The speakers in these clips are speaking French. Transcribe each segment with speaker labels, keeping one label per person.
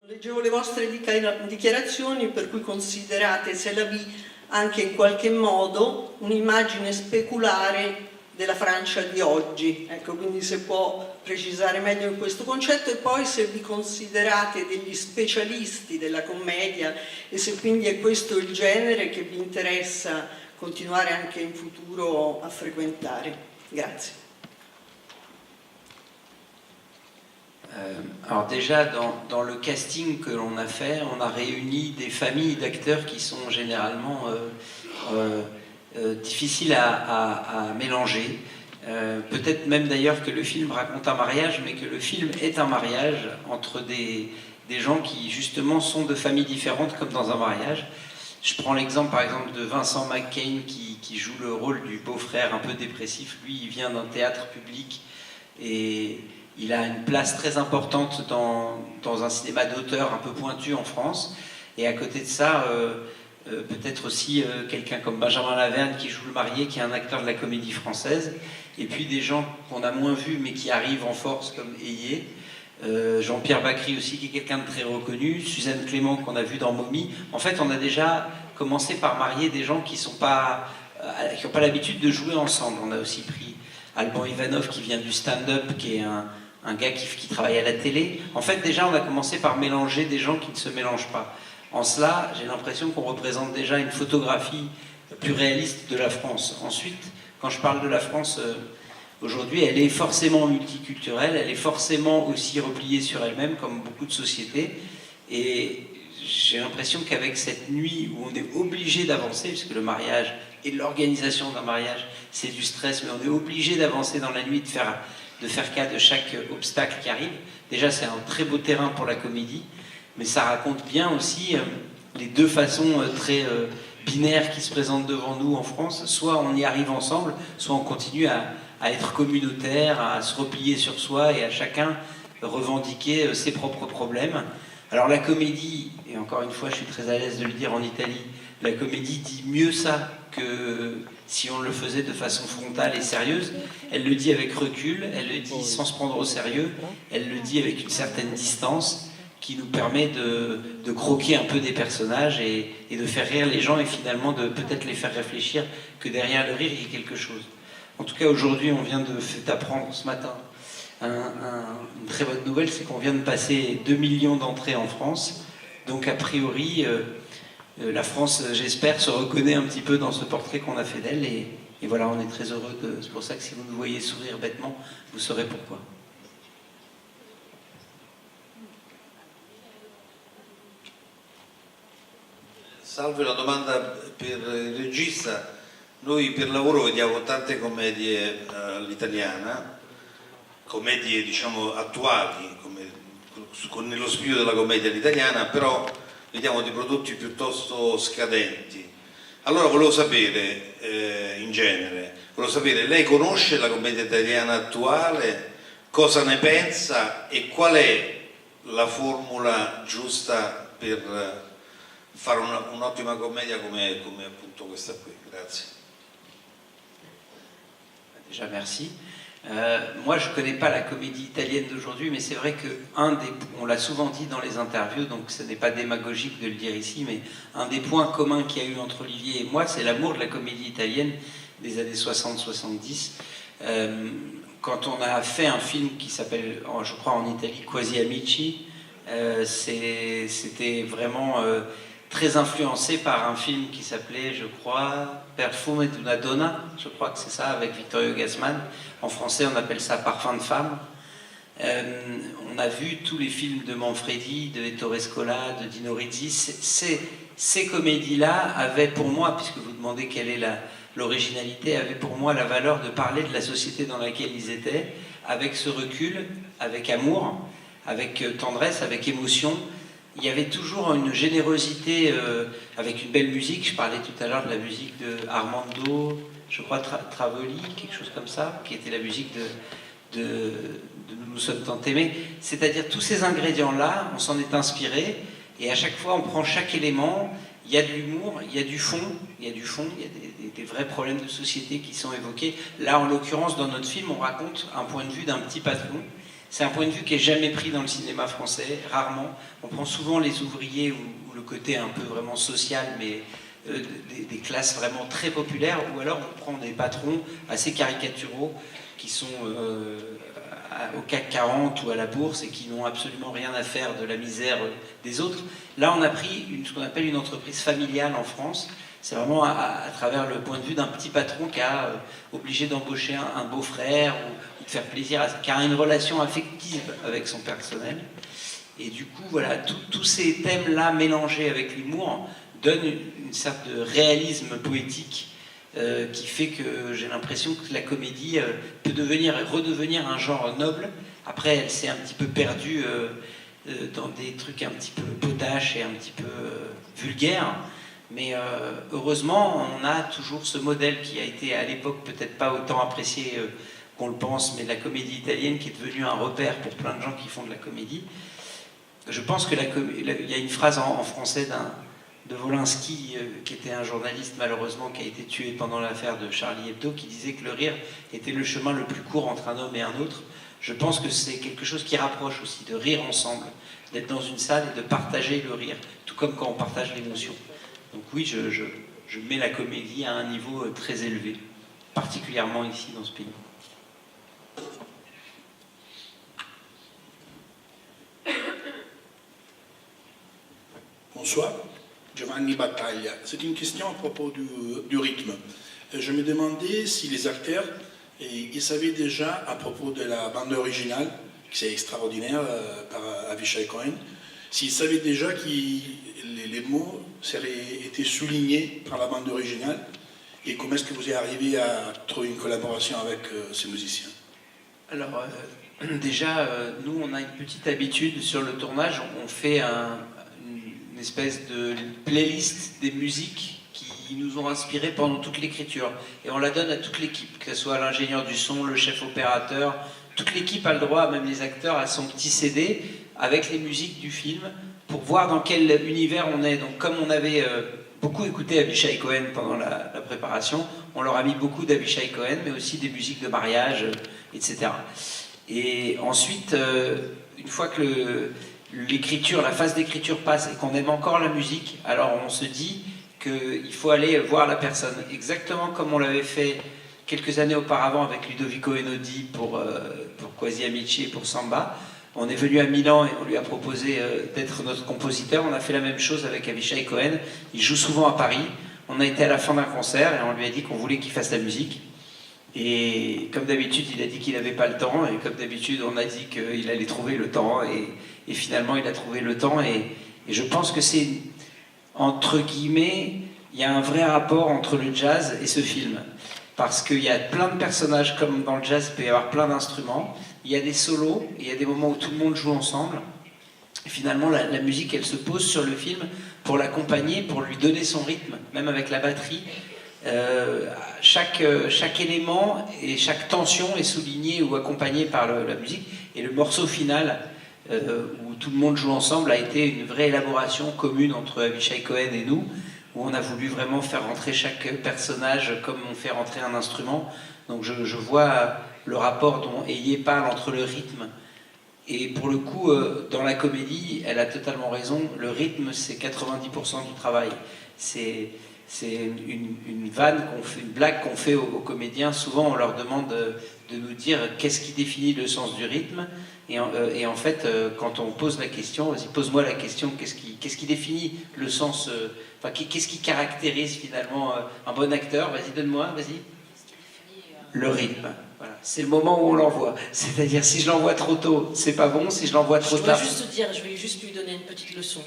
Speaker 1: Leggevo le vostre dichiarazioni per cui considerate C'est la vie anche in qualche modo un'immagine speculare della Francia di oggi. Ecco, quindi se può precisare meglio questo concetto, e poi se vi considerate degli specialisti della commedia e se quindi è questo il genere che vi interessa continuare anche in futuro a frequentare. Grazie.
Speaker 2: Alors déjà, dans le casting que l'on a fait, on a réuni des familles d'acteurs qui sont généralement difficiles à mélanger. Peut-être même d'ailleurs que le film raconte un mariage, mais que le film est un mariage entre des gens qui justement sont de familles différentes, comme dans un mariage. Je prends l'exemple par exemple de Vincent McCain qui joue le rôle du beau-frère un peu dépressif. Lui, il vient d'un théâtre public et il a une place très importante dans un cinéma d'auteur un peu pointu en France. Et à côté de ça, peut-être aussi quelqu'un comme Benjamin Laverne qui joue le marié, qui est un acteur de la comédie française. Et puis des gens qu'on a moins vus mais qui arrivent en force comme Ayé. Jean-Pierre Bacry aussi, qui est quelqu'un de très reconnu. Suzanne Clément qu'on a vu dans Momie. En fait, on a déjà commencé par marier des gens qui n'ont pas l'habitude de jouer ensemble. On a aussi pris Alban Ivanov qui vient du stand-up, qui est un gars qui travaille à la télé. En fait, déjà, on a commencé par mélanger des gens qui ne se mélangent pas. En cela, j'ai l'impression qu'on représente déjà une photographie plus réaliste de la France. Ensuite, quand je parle de la France, aujourd'hui, elle est forcément multiculturelle, elle est forcément aussi repliée sur elle-même, comme beaucoup de sociétés. Et j'ai l'impression qu'avec cette nuit où on est obligé d'avancer, puisque le mariage et l'organisation d'un mariage, c'est du stress, mais on est obligé d'avancer dans la nuit, de faire cas de chaque obstacle qui arrive. Déjà, c'est un très beau terrain pour la comédie, mais ça raconte bien aussi les deux façons très binaires qui se présentent devant nous en France. Soit on y arrive ensemble, soit on continue à être communautaire, à se replier sur soi et à chacun revendiquer ses propres problèmes. Alors la comédie, et encore une fois je suis très à l'aise de le dire en Italie, la comédie dit mieux ça que si on le faisait de façon frontale et sérieuse. Elle le dit avec recul, elle le dit sans se prendre au sérieux, elle le dit avec une certaine distance qui nous permet de croquer un peu des personnages et de faire rire les gens et finalement de peut-être les faire réfléchir que derrière le rire il y a quelque chose. En tout cas aujourd'hui on vient d'apprendre ce matin une très bonne nouvelle, c'est qu'on vient de passer 2 millions d'entrées en France, donc a priori la France, j'espère, se reconnaît un petit peu dans ce portrait qu'on a fait d'elle et voilà, on est très heureux c'est pour ça que si vous nous voyez sourire bêtement, vous saurez pourquoi.
Speaker 3: Salve, una domanda per il regista. Noi per lavoro vediamo tante commedie all'italiana, commedie diciamo attuali, nello spirito della commedia all'italiana, però vediamo dei prodotti piuttosto scadenti. Allora volevo sapere, in genere, lei conosce la commedia italiana attuale, cosa ne pensa e qual è la formula giusta per fare un'ottima commedia come appunto questa qui? Grazie.
Speaker 2: Déjà merci. Moi je ne connais pas la comédie italienne d'aujourd'hui, mais c'est vrai que on l'a souvent dit dans les interviews, donc ce n'est pas démagogique de le dire ici, mais un des points communs qu'il y a eu entre Olivier et moi, c'est l'amour de la comédie italienne des années 60-70. Quand on a fait un film qui s'appelle, je crois en Italie, Quasi Amici, c'était vraiment très influencé par un film qui s'appelait, je crois, Perfume d'una donna, je crois que c'est ça, avec Vittorio Gassman. En français, on appelle ça Parfum de femme. On a vu tous les films de Manfredi, de Ettore Scola, de Dino Risi. Ces comédies-là avaient pour moi, puisque vous demandez quelle est l'originalité, avaient pour moi la valeur de parler de la société dans laquelle ils étaient, avec ce recul, avec amour, avec tendresse, avec émotion. Il y avait toujours une générosité avec une belle musique. Je parlais tout à l'heure de la musique de Armando, je crois Travoli, quelque chose comme ça, qui était la musique de Nous nous sommes tant aimés. C'est-à-dire tous ces ingrédients-là, on s'en est inspiré, et à chaque fois on prend chaque élément, il y a de l'humour, il y a du fond, il y a des vrais problèmes de société qui sont évoqués. Là, en l'occurrence, dans notre film, on raconte un point de vue d'un petit patron C'est un point de vue qui est jamais pris dans le cinéma français, rarement. On prend souvent les ouvriers ou le côté un peu vraiment social, mais des classes vraiment très populaires, ou alors on prend des patrons assez caricaturaux qui sont au CAC 40 ou à la bourse et qui n'ont absolument rien à faire de la misère des autres. Là, on a pris ce qu'on appelle une entreprise familiale en France. C'est vraiment à travers le point de vue d'un petit patron qui a obligé d'embaucher un beau-frère ou de faire plaisir, qui a une relation affective avec son personnel. Et du coup, voilà, tous ces thèmes-là mélangés avec l'humour donnent une sorte de réalisme poétique qui fait que j'ai l'impression que la comédie peut redevenir un genre noble. Après, elle s'est un petit peu perdue dans des trucs un petit peu potaches et un petit peu vulgaires. Mais heureusement, on a toujours ce modèle qui a été à l'époque peut-être pas autant apprécié qu'on le pense, mais la comédie italienne qui est devenue un repère pour plein de gens qui font de la comédie. Je pense que il y a une phrase en français de Wolinski, qui était un journaliste malheureusement qui a été tué pendant l'affaire de Charlie Hebdo, qui disait que le rire était le chemin le plus court entre un homme et un autre. Je pense que c'est quelque chose qui rapproche aussi, de rire ensemble, d'être dans une salle et de partager le rire, tout comme quand on partage l'émotion. Donc oui, je mets la comédie à un niveau très élevé, particulièrement ici dans ce pays.
Speaker 4: Bonsoir, Giovanni Battaglia. C'est une question à propos du rythme. Je me demandais si les acteurs ils savaient déjà à propos de la bande originale, qui c'est extraordinaire par Avishai Cohen, s'ils savaient déjà que les mots étaient soulignés par la bande originale, et comment est-ce que vous êtes arrivé à trouver une collaboration avec ces musiciens?
Speaker 2: Alors, déjà, nous, on a une petite habitude sur le tournage, on fait une espèce de playlist des musiques qui nous ont inspirés pendant toute l'écriture. Et on la donne à toute l'équipe, que ce soit l'ingénieur du son, le chef opérateur. Toute l'équipe a le droit, même les acteurs, à son petit CD avec les musiques du film pour voir dans quel univers on est. Donc comme on avait beaucoup écouté Avishai Cohen pendant la préparation, on leur a mis beaucoup d'Avishai Cohen, mais aussi des musiques de mariage, etc. Et ensuite, une fois que l'écriture, la phase d'écriture passe et qu'on aime encore la musique, alors on se dit qu'il faut aller voir la personne, exactement comme on l'avait fait quelques années auparavant avec Ludovico Einaudi pour Quasi Amici et pour Samba. On est venu à Milan et on lui a proposé d'être notre compositeur. On a fait la même chose avec Avishai Cohen. Il joue souvent à Paris. On a été à la fin d'un concert et on lui a dit qu'on voulait qu'il fasse la musique. Et comme d'habitude, il a dit qu'il n'avait pas le temps. Et comme d'habitude, on a dit qu'il allait trouver le temps. Et finalement, il a trouvé le temps. Et je pense que c'est, entre guillemets, il y a un vrai rapport entre le jazz et ce film. Parce qu'il y a plein de personnages, comme dans le jazz, il peut y avoir plein d'instruments. Il y a des solos, il y a des moments où tout le monde joue ensemble. Et finalement, la musique, elle se pose sur le film pour l'accompagner, pour lui donner son rythme, même avec la batterie. Chaque élément et chaque tension est soulignée ou accompagnée par la musique. Et le morceau final, où tout le monde joue ensemble, a été une vraie élaboration commune entre Avishai Cohen et nous, où on a voulu vraiment faire rentrer chaque personnage comme on fait rentrer un instrument. Donc je vois le rapport dont Aye parle entre le rythme. Et pour le coup, dans la comédie, elle a totalement raison, le rythme c'est 90% du travail. C'est une vanne qu'on fait, une blague qu'on fait aux comédiens. Souvent on leur demande de nous dire qu'est-ce qui définit le sens du rythme. Et en fait, quand on pose la question, vas-y, pose-moi la question, qu'est-ce qui définit le sens, qu'est-ce qui caractérise finalement un bon acteur? Vas-y, donne-moi, vas-y. Le rythme. Voilà. C'est le moment où on l'envoie. C'est-à-dire, si je l'envoie trop tôt, c'est pas bon. Si je l'envoie trop tard.
Speaker 5: Je vais juste lui donner une petite leçon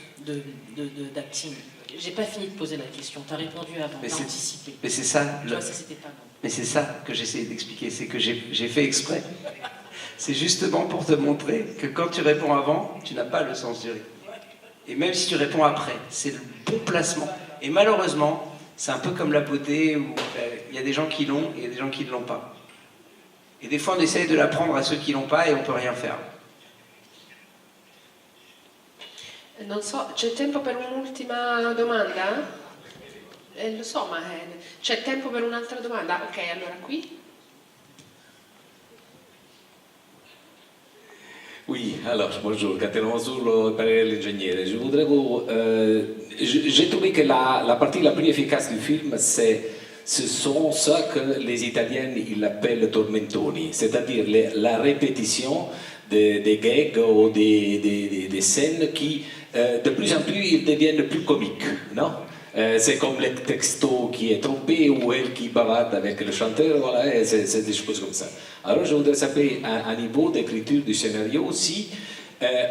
Speaker 5: d'acting. J'ai pas fini de poser la question. T'as répondu avant, t'as anticipé.
Speaker 2: Mais c'est ça.
Speaker 5: Tu vois, ça c'était pas bon.
Speaker 2: Mais c'est ça que j'essaie d'expliquer. C'est que j'ai fait exprès. C'est justement pour te montrer que quand tu réponds avant, tu n'as pas le sens du rythme. Et même si tu réponds après, c'est le bon placement. Et malheureusement, c'est un peu comme la beauté où il y a des gens qui l'ont et il y a des gens qui ne l'ont pas. Et des fois, on essaye de l'apprendre à ceux qui ne l'ont pas et on ne peut rien faire.
Speaker 6: Non so, c'è tempo per un'ultima domanda? Lo so, ma c'è tempo per un'altra domanda? Ok, allora qui.
Speaker 7: Oui, alors bonjour, Caterina Mazzullo, parler l'ingegnere. Je voudrais vous. J'ai trouvé que la partie la plus efficace du film, ce sont ce que les Italiens ils appellent tormentoni, c'est-à-dire la répétition des gags ou des scènes qui, de plus en plus, ils deviennent plus comiques, non? C'est comme le texto qui est trompé ou elle qui bavarde avec le chanteur, voilà, et c'est des choses comme ça. Alors je voudrais savoir à niveau d'écriture du scénario si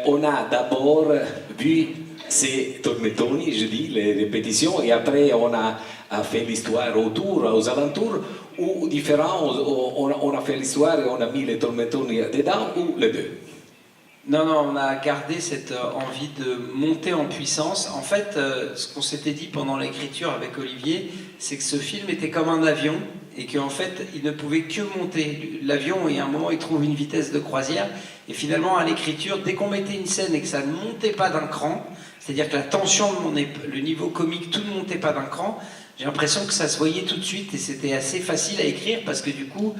Speaker 7: on a d'abord vu ces tormentoni, je dis, les répétitions, et après on a fait l'histoire autour, aux alentours, ou différent, on a fait l'histoire et on a mis les tormentoni dedans, ou les deux?
Speaker 2: Non, non, on a gardé cette envie de monter en puissance. En fait, ce qu'on s'était dit pendant l'écriture avec Olivier, c'est que ce film était comme un avion et qu'en fait, il ne pouvait que monter. L'avion, et à un moment, il trouve une vitesse de croisière. Et finalement, à l'écriture, dès qu'on mettait une scène et que ça ne montait pas d'un cran, c'est-à-dire que la tension, le niveau comique, tout ne montait pas d'un cran, j'ai l'impression que ça se voyait tout de suite et c'était assez facile à écrire parce que du coup,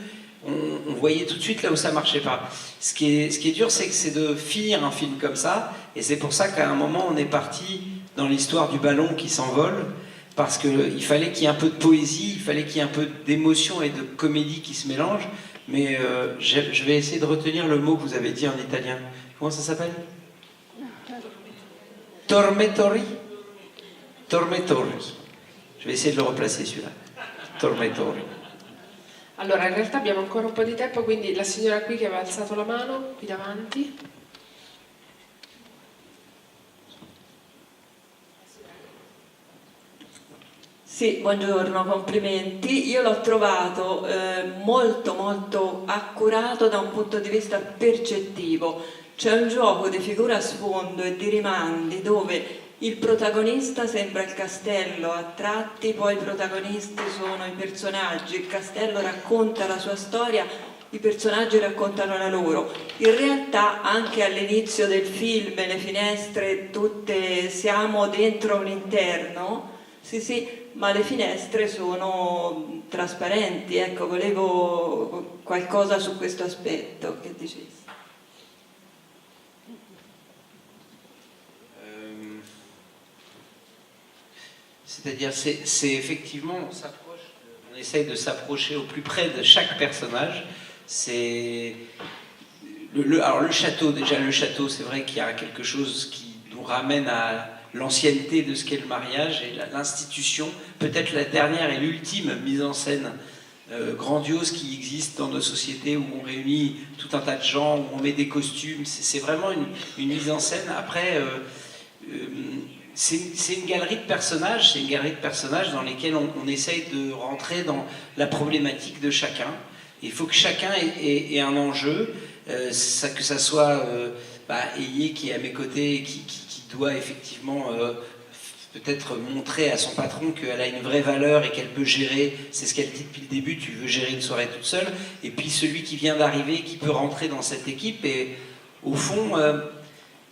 Speaker 2: on voyait tout de suite là où ça marchait pas. Ce qui est dur, c'est de finir un film comme ça, et c'est pour ça qu'à un moment on est parti dans l'histoire du ballon qui s'envole, parce qu'il fallait qu'il y ait un peu de poésie, il fallait qu'il y ait un peu d'émotion et de comédie qui se mélangent, mais je vais essayer de retenir le mot que vous avez dit en italien. Comment ça s'appelle? Tormentori? Tormentori. Je vais essayer de le replacer celui-là. Tormentori.
Speaker 6: Allora, in realtà abbiamo ancora un po' di tempo, quindi la signora qui che aveva alzato la mano, qui davanti.
Speaker 8: Sì, buongiorno, complimenti. Io l'ho trovato molto molto accurato da un punto di vista percettivo. C'è un gioco di figura a sfondo e di rimandi dove il protagonista sembra il castello a tratti, poi i protagonisti sono i personaggi, il castello racconta la sua storia, i personaggi raccontano la loro. In realtà anche all'inizio del film, le finestre tutte, siamo dentro un interno, sì, ma le finestre sono trasparenti, ecco, volevo qualcosa su questo aspetto che dicessi.
Speaker 2: C'est-à-dire, c'est effectivement, on essaye de s'approcher au plus près de chaque personnage. Alors le château, déjà le château, c'est vrai qu'il y a quelque chose qui nous ramène à l'ancienneté de ce qu'est le mariage et l'institution, peut-être la dernière et l'ultime mise en scène grandiose qui existe dans nos sociétés où on réunit tout un tas de gens, où on met des costumes. C'est vraiment une mise en scène. Après, c'est une galerie de personnages, dans lesquels on essaye de rentrer dans la problématique de chacun. Il faut que chacun ait un enjeu, que ça soit Eyé qui est à mes côtés et qui doit effectivement peut-être montrer à son patron qu'elle a une vraie valeur et qu'elle peut gérer, c'est ce qu'elle dit depuis le début, tu veux gérer une soirée toute seule, et puis celui qui vient d'arriver, qui peut rentrer dans cette équipe, et au fond...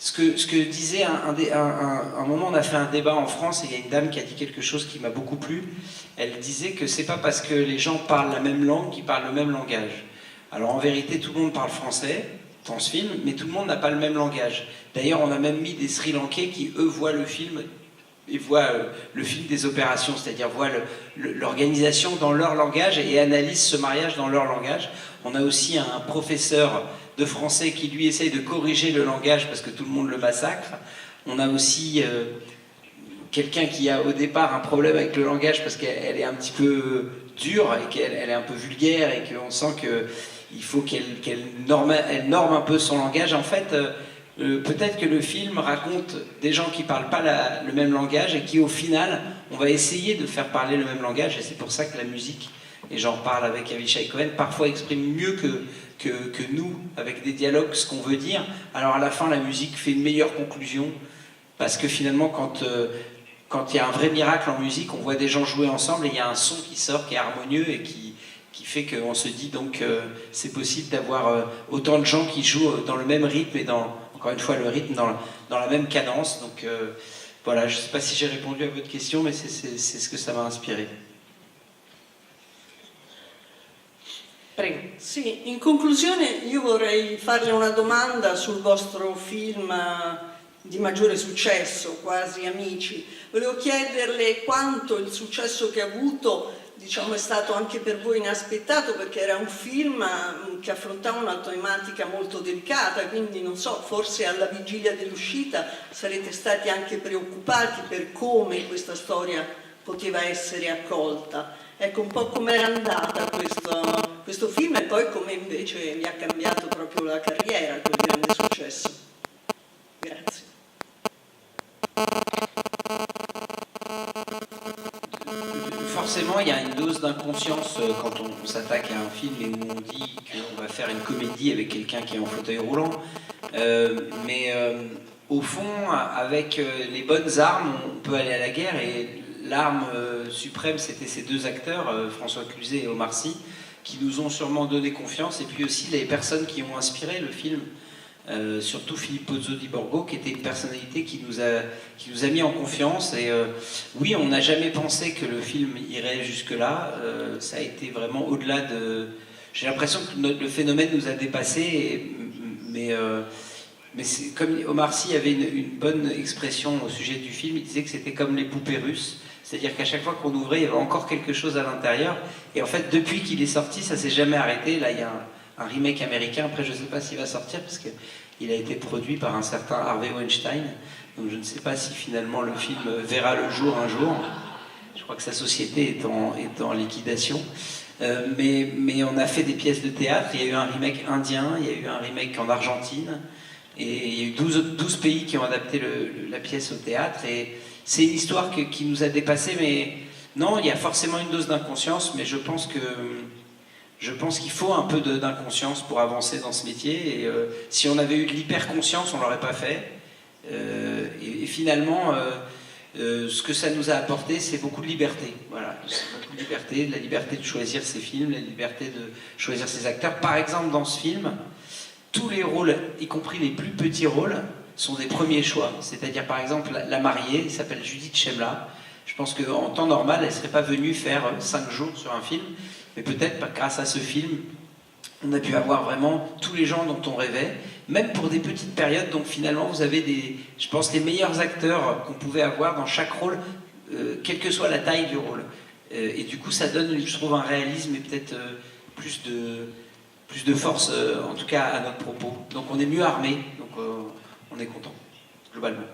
Speaker 2: Ce que disait un moment, on a fait un débat en France et il y a une dame qui a dit quelque chose qui m'a beaucoup plu. Elle disait que c'est pas parce que les gens parlent la même langue qu'ils parlent le même langage. Alors en vérité, tout le monde parle français dans ce film, mais tout le monde n'a pas le même langage. D'ailleurs, on a même mis des Sri Lankais qui, eux, voient le film et voient le film des opérations, c'est-à-dire voient l'organisation dans leur langage et analysent ce mariage dans leur langage. On a aussi un professeur de français qui lui essaye de corriger le langage parce que tout le monde le massacre. On a aussi quelqu'un qui a au départ un problème avec le langage parce qu'elle est un petit peu dure et qu'elle est un peu vulgaire et qu'on sent qu'il faut qu'elle norme un peu son langage. En fait, peut-être que le film raconte des gens qui ne parlent pas le même langage et qui au final, on va essayer de faire parler le même langage, et c'est pour ça que la musique, et j'en parle avec Avishai Cohen, parfois exprime mieux que nous, avec des dialogues, ce qu'on veut dire. Alors à la fin, la musique fait une meilleure conclusion, parce que finalement, quand il y a un vrai miracle en musique, on voit des gens jouer ensemble et il y a un son qui sort, qui est harmonieux et qui fait qu'on se dit donc c'est possible d'avoir autant de gens qui jouent dans le même rythme et encore une fois le rythme dans la même cadence. Donc voilà, je ne sais pas si j'ai répondu à votre question, mais c'est ce que ça m'a inspiré.
Speaker 6: Prego.
Speaker 1: Sì, in conclusione io vorrei farle una domanda sul vostro film di maggiore successo, Quasi amici. Volevo chiederle quanto il successo che ha avuto, diciamo, è stato anche per voi inaspettato, perché era un film che affrontava una tematica molto delicata, quindi non so, forse alla vigilia dell'uscita sarete stati anche preoccupati per come questa storia poteva essere accolta. Ecco un po' com'era andata questo film e poi come invece vi ha cambiato proprio la carriera, quel grande successo. Grazie.
Speaker 2: Forcément, il y a une dose d'inconscience quand on s'attaque à un film et où on dit qu'on va faire une comédie avec quelqu'un qui est en fauteuil roulant. Mais au fond, avec les bonnes armes, on peut aller à la guerre. Et l'arme suprême, c'était ces deux acteurs, François Cluzet et Omar Sy, qui nous ont sûrement donné confiance. Et puis aussi les personnes qui ont inspiré le film. Surtout Philippe Pozzo di Borgo, qui était une personnalité qui nous a mis en confiance. Et oui, on n'a jamais pensé que le film irait jusque-là. Ça a été vraiment au-delà de... J'ai l'impression que le phénomène nous a dépassés, mais comme Omar Sy avait une bonne expression au sujet du film, il disait que c'était comme les poupées russes. C'est-à-dire qu'à chaque fois qu'on ouvrait, il y avait encore quelque chose à l'intérieur. Et en fait, depuis qu'il est sorti, ça ne s'est jamais arrêté. Là, il y a un remake américain. Après, je ne sais pas s'il va sortir, parce qu'il a été produit par un certain Harvey Weinstein. Donc je ne sais pas si finalement le film verra le jour un jour. Je crois que sa société est en liquidation. Mais on a fait des pièces de théâtre. Il y a eu un remake indien, il y a eu un remake en Argentine. Et il y a eu 12 pays qui ont adapté la pièce au théâtre. Et c'est une histoire qui nous a dépassés. Mais non, il y a forcément une dose d'inconscience, mais je pense qu'il faut un peu d'inconscience pour avancer dans ce métier. Et si on avait eu de l'hyperconscience, on ne l'aurait pas fait. Et finalement, ce que ça nous a apporté, c'est beaucoup de liberté. Voilà, c'est beaucoup de liberté, la liberté de choisir ses films, la liberté de choisir ses acteurs. Par exemple, dans ce film, tous les rôles, y compris les plus petits rôles, sont des premiers choix. C'est-à-dire, par exemple, la mariée, elle s'appelle Judith Chemla. Je pense qu'en temps normal, elle ne serait pas venue faire 5 jours sur un film. Mais peut-être grâce à ce film, on a pu avoir vraiment tous les gens dont on rêvait, même pour des petites périodes. Donc finalement, vous avez je pense, les meilleurs acteurs qu'on pouvait avoir dans chaque rôle, quelle que soit la taille du rôle. Et du coup, ça donne, je trouve, un réalisme et peut-être plus de force, en tout cas à notre propos. Donc on est mieux armé, donc on est content, globalement.